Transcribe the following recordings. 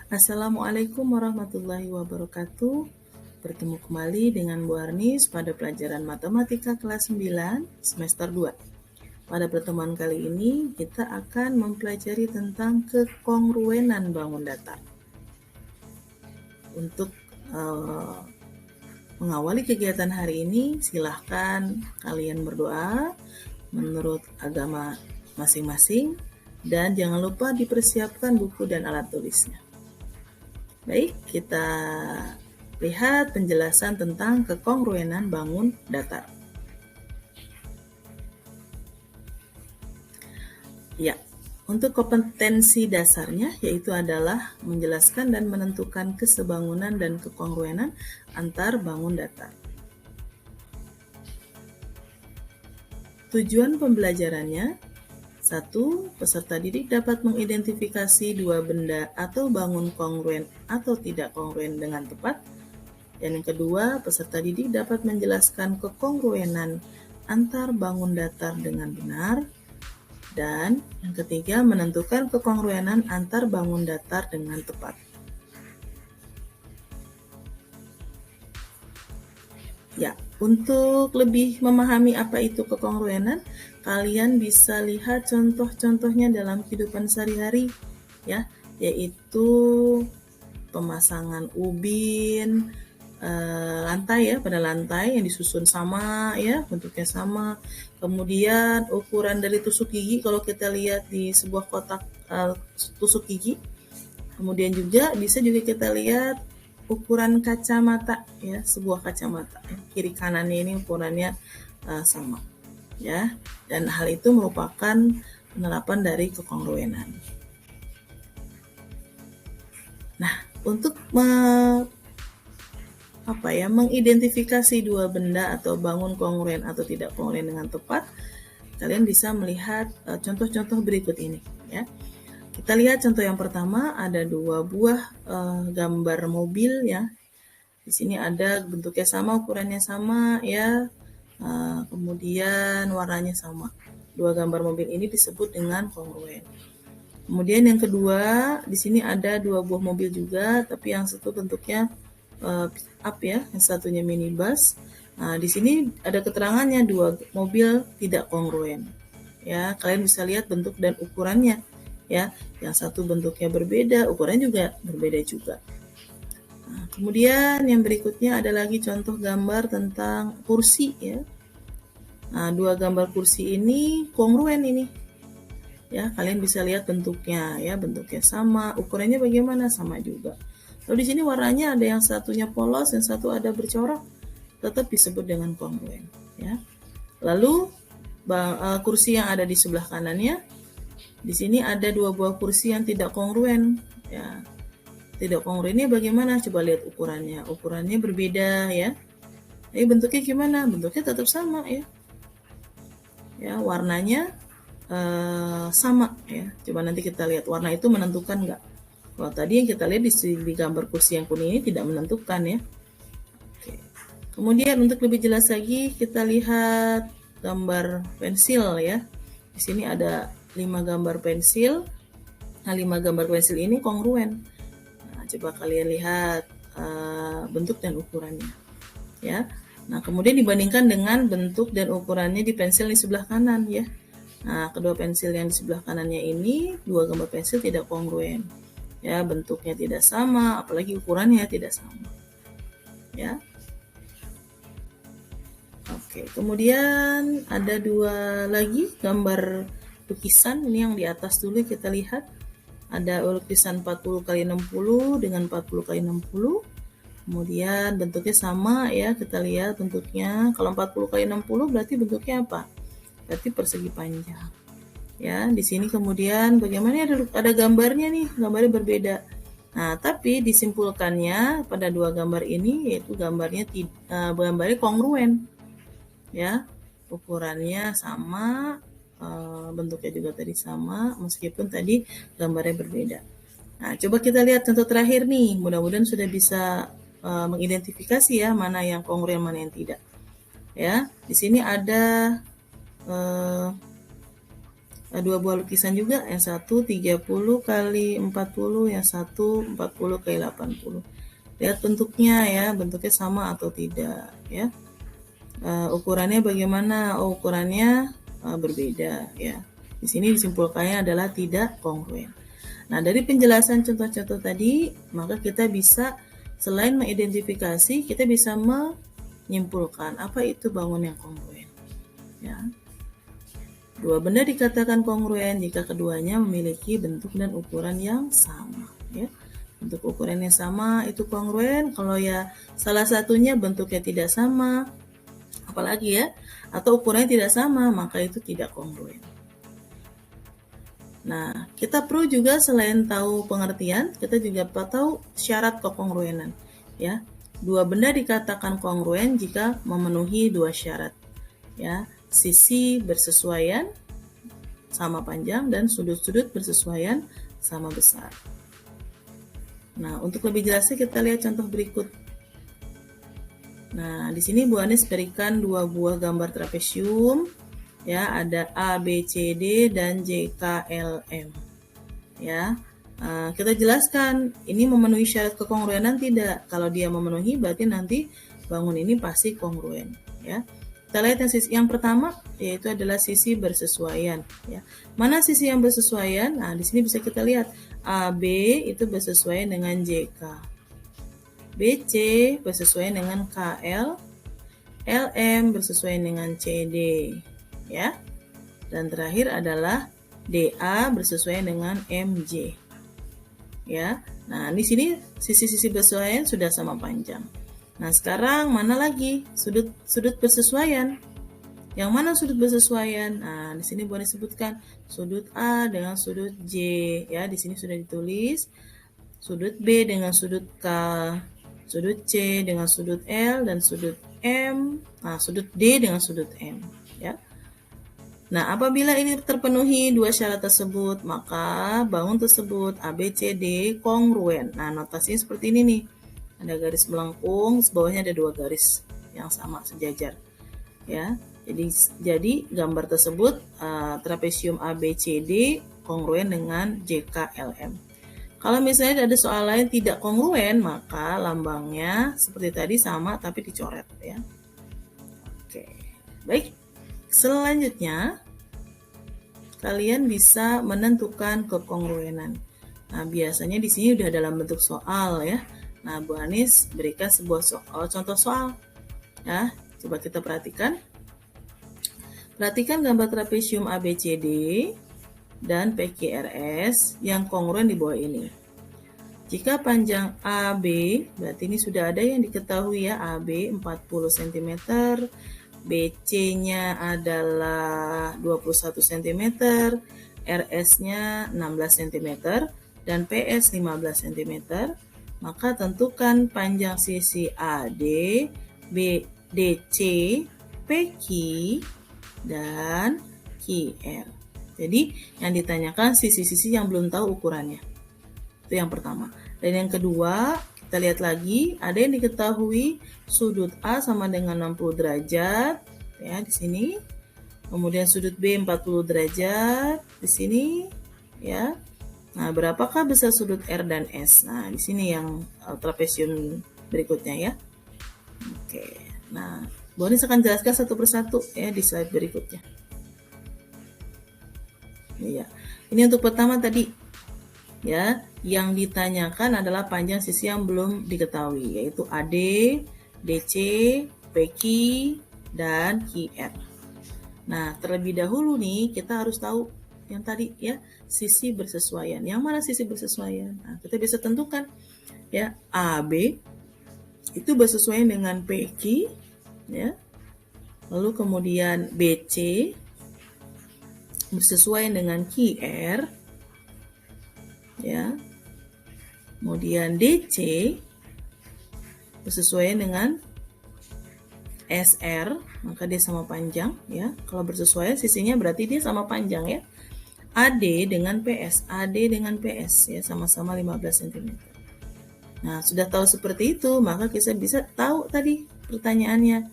Assalamualaikum warahmatullahi wabarakatuh. Bertemu kembali dengan Bu Arnis pada pelajaran Matematika kelas 9 semester 2. Pada pertemuan kali ini kita akan mempelajari tentang kekongruenan bangun datar. Untuk mengawali kegiatan hari ini, silahkan kalian berdoa menurut agama masing-masing dan jangan lupa dipersiapkan buku dan alat tulisnya. Baik, kita lihat penjelasan tentang kekongruenan bangun datar. Ya, untuk kompetensi dasarnya yaitu adalah menjelaskan dan menentukan kesebangunan dan kekongruenan antar bangun datar. Tujuan pembelajarannya: 1. Peserta didik dapat mengidentifikasi dua benda atau bangun kongruen atau tidak kongruen dengan tepat. Dan yang kedua, peserta didik dapat menjelaskan kekongruenan antar bangun datar dengan benar. Dan yang ketiga, menentukan kekongruenan antar bangun datar dengan tepat. Ya, untuk lebih memahami apa itu kekongruenan, kalian bisa lihat contoh-contohnya dalam kehidupan sehari-hari, ya, yaitu pemasangan ubin, lantai ya, pada lantai yang disusun sama ya, bentuknya sama. Kemudian ukuran dari tusuk gigi kalau kita lihat di sebuah kotak tusuk gigi. Kemudian juga bisa kita lihat ukuran kacamata ya, sebuah kacamata ya. Kiri kanannya ini ukurannya sama ya, dan hal itu merupakan penerapan dari kekongruenan. Nah, untuk mengidentifikasi dua benda atau bangun kongruen atau tidak kongruen dengan tepat, kalian bisa melihat contoh-contoh berikut ini ya. Kita lihat contoh yang pertama, ada dua buah gambar mobil ya. Di sini ada bentuknya sama, ukurannya sama ya, kemudian warnanya sama. Dua gambar mobil ini disebut dengan kongruen. Kemudian yang kedua, di sini ada dua buah mobil juga, tapi yang satu bentuknya pick up ya, yang satunya minibus. Nah, di sini ada keterangannya dua mobil tidak kongruen. Ya, kalian bisa lihat bentuk dan ukurannya ya. Yang satu bentuknya berbeda, ukurannya juga berbeda juga. Nah, kemudian yang berikutnya ada lagi contoh gambar tentang kursi ya. Nah, dua gambar kursi ini kongruen ini. Ya, kalian bisa lihat bentuknya ya, bentuknya sama, ukurannya bagaimana, sama juga. Lalu di sini warnanya ada yang satunya polos, yang satu ada bercorak, tetap disebut dengan kongruen ya. Lalu kursi yang ada di sebelah kanannya, di sini ada dua buah kursi yang tidak kongruen ya. Tidak kongruennya bagaimana? Coba lihat ukurannya. Ukurannya berbeda ya. Ini bentuknya gimana? Bentuknya tetap sama ya. Ya, warnanya sama ya. Coba nanti kita lihat warna itu menentukan nggak? Kalau tadi yang kita lihat di gambar kursi yang kuning ini tidak menentukan ya. Oke. Kemudian untuk lebih jelas lagi kita lihat gambar pensil ya. Di sini ada 5 gambar pensil. Nah, 5 gambar pensil ini kongruen. Nah, coba kalian lihat bentuk dan ukurannya ya. Nah, kemudian dibandingkan dengan bentuk dan ukurannya di pensil di sebelah kanan ya. Nah, kedua pensil yang di sebelah kanannya ini, dua gambar pensil tidak kongruen. Ya, bentuknya tidak sama, apalagi ukurannya tidak sama. Ya. Oke, kemudian ada dua lagi gambar lukisan, ini yang di atas dulu kita lihat. Ada lukisan 40 x 60 dengan 40 x 60. Kemudian bentuknya sama ya, kita lihat bentuknya. Kalau 40 x 60 berarti bentuknya apa? Berarti persegi panjang. Ya, di sini kemudian bagaimana ada gambarnya nih, gambarnya berbeda. Nah, tapi disimpulkannya pada dua gambar ini yaitu gambarnya kongruen. Ya, ukurannya sama, bentuknya juga tadi sama, meskipun tadi gambarnya berbeda. Nah, coba kita lihat contoh terakhir nih. Mudah-mudahan sudah bisa mengidentifikasi ya mana yang kongruen, mana yang tidak. Ya, di sini ada dua buah lukisan juga, yang satu 30 kali 40, yang satu 40 kali 80. Lihat bentuknya ya, bentuknya sama atau tidak ya. Ukurannya bagaimana? Oh, ukurannya berbeda ya. Di sini disimpulkannya adalah tidak kongruen. Nah, dari penjelasan contoh-contoh tadi, maka kita bisa selain mengidentifikasi, kita bisa menyimpulkan apa itu bangun yang kongruen. Ya. Dua benda dikatakan kongruen jika keduanya memiliki bentuk dan ukuran yang sama. Ya. Bentuk ukuran yang sama itu kongruen. Kalau ya salah satunya bentuknya tidak sama, apalagi ya, atau ukurannya tidak sama, maka itu tidak kongruen. Nah, kita perlu juga selain tahu pengertian, kita juga tahu syarat kekongruenan. Ya, dua benda dikatakan kongruen jika memenuhi dua syarat. Ya, sisi bersesuaian sama panjang dan sudut-sudut bersesuaian sama besar. Nah, untuk lebih jelasnya kita lihat contoh berikut. Nah, di sini Bu Anis berikan dua buah gambar trapesium. Ya, ada A, B, C, D, dan J, K, L, M. Ya, kita jelaskan ini memenuhi syarat kekongruenan tidak. Kalau dia memenuhi, berarti nanti bangun ini pasti kongruen. Ya, kita lihat yang pertama, yaitu adalah sisi bersesuaian. Ya, mana sisi yang bersesuaian? Nah, di sini bisa kita lihat AB itu bersesuaian dengan JK. BC bersesuaian dengan KL, LM bersesuaian dengan CD, ya. Dan terakhir adalah DA bersesuaian dengan MJ. Ya. Nah, di sini sisi-sisi bersesuaian sudah sama panjang. Nah, sekarang mana lagi sudut bersesuaian? Yang mana sudut bersesuaian? Nah, di sini boleh disebutkan sudut A dengan sudut J, ya. Di sini sudah ditulis sudut B dengan sudut K, sudut C dengan sudut L, dan sudut M, nah sudut D dengan sudut M, ya. Nah, apabila ini terpenuhi dua syarat tersebut, maka bangun tersebut ABCD kongruen. Nah, notasinya seperti ini nih. Ada garis melengkung, sebawahnya ada dua garis yang sama sejajar. Ya. Jadi gambar tersebut trapesium ABCD kongruen dengan JKLM. Kalau misalnya ada soal lain tidak kongruen, maka lambangnya seperti tadi sama tapi dicoret ya. Oke. Baik. Selanjutnya kalian bisa menentukan kekongruenan. Nah, biasanya di sini udah dalam bentuk soal ya. Nah, Bu Anis berikan sebuah contoh soal. Ya, coba kita perhatikan. Perhatikan gambar trapesium ABCD dan PQRS yang kongruen di bawah ini. Jika panjang AB, berarti ini sudah ada yang diketahui ya, AB 40 cm, BC-nya adalah 21 cm, RS-nya 16 cm, dan PS 15 cm, maka tentukan panjang sisi AD, BDC, PQ, dan QR. Jadi yang ditanyakan sisi-sisi yang belum tahu ukurannya. Itu yang pertama. Dan yang kedua, kita lihat lagi, ada yang diketahui sudut A sama dengan 60 derajat ya di sini. Kemudian sudut B 40 derajat di sini ya. Nah, berapakah besar sudut R dan S? Nah, di sini yang trapesium berikutnya ya. Oke. Nah, Bu Anis akan jelaskan satu persatu ya di slide berikutnya. Iya. Ini untuk pertama tadi ya, yang ditanyakan adalah panjang sisi yang belum diketahui, yaitu AD, DC, PQ, dan QR. Nah, terlebih dahulu nih kita harus tahu yang tadi ya, sisi bersesuaian. Yang mana sisi bersesuaian? Nah, kita bisa tentukan ya, AB itu bersesuaian dengan PQ ya. Lalu kemudian BC bersesuaian dengan QR ya. Kemudian DC bersesuaian dengan SR, maka dia sama panjang ya. Kalau bersesuaian sisinya berarti dia sama panjang ya. AD dengan PS, AD dengan PS ya, sama-sama 15 cm. Nah, sudah tahu seperti itu, maka kita bisa tahu tadi pertanyaannya.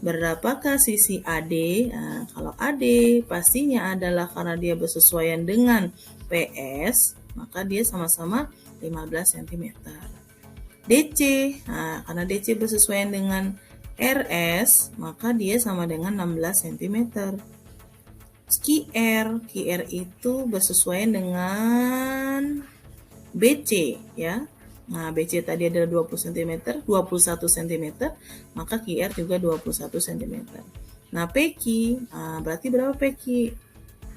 berapakah sisi AD? Nah, kalau AD pastinya adalah karena dia bersesuaian dengan PS, maka dia sama-sama 15 cm. DC, nah, karena DC bersesuaian dengan RS, maka dia sama dengan 16 cm. QR itu bersesuaian dengan BC ya. Nah, BC tadi adalah 20 cm, 21 cm, maka QR juga 21 cm. Nah, PQ, berarti berapa PQ?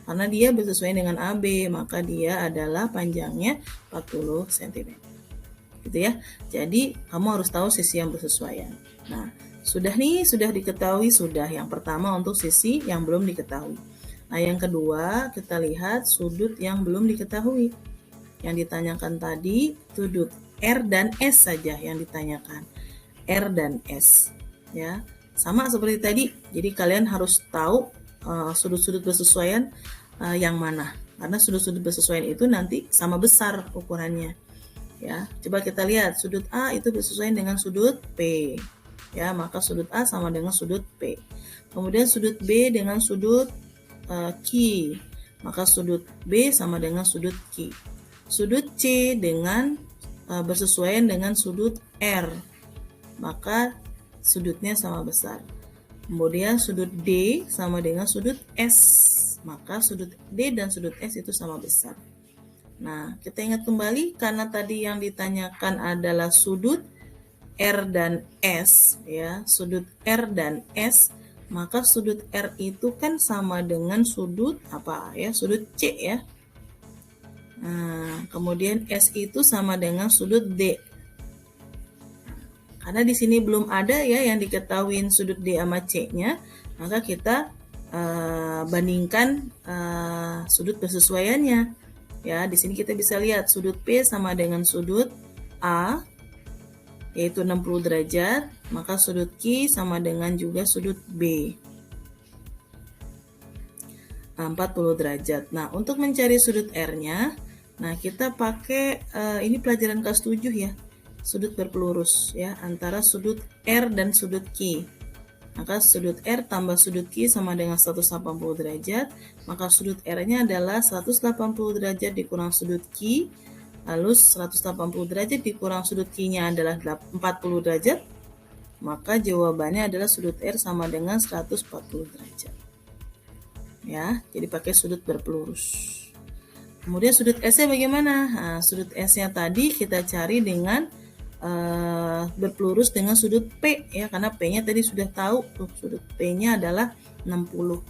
Karena dia bersesuaian dengan AB, maka dia adalah panjangnya 40 cm. Gitu ya. Jadi, kamu harus tahu sisi yang bersesuaian. Nah, sudah diketahui yang pertama untuk sisi yang belum diketahui. Nah, yang kedua, kita lihat sudut yang belum diketahui. Yang ditanyakan tadi, sudut R dan S saja yang ditanyakan. R dan S. Ya, sama seperti tadi. Jadi, kalian harus tahu sudut-sudut bersesuaian yang mana. Karena sudut-sudut bersesuaian itu nanti sama besar ukurannya. Ya, coba kita lihat sudut A itu bersesuaian dengan sudut P. Ya, maka sudut A sama dengan sudut P. Kemudian sudut B dengan sudut Q, maka sudut B sama dengan sudut Q. Sudut C dengan bersesuaian dengan sudut R, maka sudutnya sama besar. Kemudian sudut D sama dengan sudut S, maka sudut D dan sudut S itu sama besar. Nah, kita ingat kembali karena tadi yang ditanyakan adalah sudut R dan S, ya, sudut R dan S, maka sudut R itu kan sama dengan sudut apa ya? Sudut C ya. Nah, kemudian S itu sama dengan sudut D. Karena di sini belum ada ya yang diketahuin sudut D sama C-nya, maka kita bandingkan sudut bersesuaiannya. Ya, di sini kita bisa lihat sudut P sama dengan sudut A, yaitu 60 derajat, maka sudut Q sama dengan juga sudut B, 40 derajat. Nah, untuk mencari sudut R-nya, nah kita pakai, ini pelajaran kelas 7 ya, sudut berpelurus ya, antara sudut R dan sudut Q. Maka sudut R tambah sudut Q sama dengan 180 derajat, maka sudut R-nya adalah 180 derajat dikurang sudut Q, lalu 180 derajat dikurang sudut Q-nya adalah 40 derajat, maka jawabannya adalah sudut R sama dengan 140 derajat. Ya, jadi pakai sudut berpelurus. Kemudian sudut S-nya bagaimana? Nah, sudut S-nya tadi kita cari dengan berpelurus dengan sudut P ya, karena P-nya tadi sudah tahu tuh, sudut P-nya adalah 60.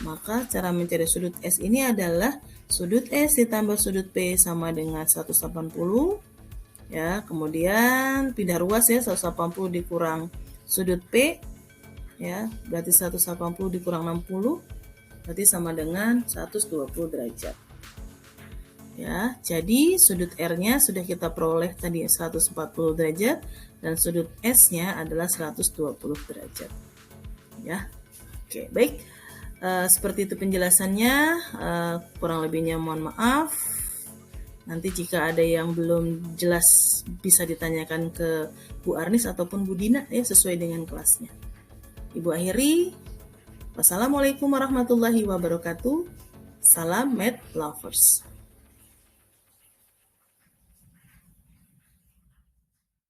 Maka cara mencari sudut S ini adalah sudut S ditambah sudut P sama dengan 180 ya, kemudian pindah ruas ya, 180 dikurang sudut P ya, berarti 180 dikurang 60 berarti sama dengan 120 derajat. Ya, jadi sudut R-nya sudah kita peroleh tadi 140 derajat dan sudut S-nya adalah 120 derajat. Ya. Oke, baik. Seperti itu penjelasannya, kurang lebihnya mohon maaf. Nanti jika ada yang belum jelas bisa ditanyakan ke Bu Arnis ataupun Bu Dina ya, sesuai dengan kelasnya. Ibu akhiri. Wassalamualaikum warahmatullahi wabarakatuh. Salam Math Lovers.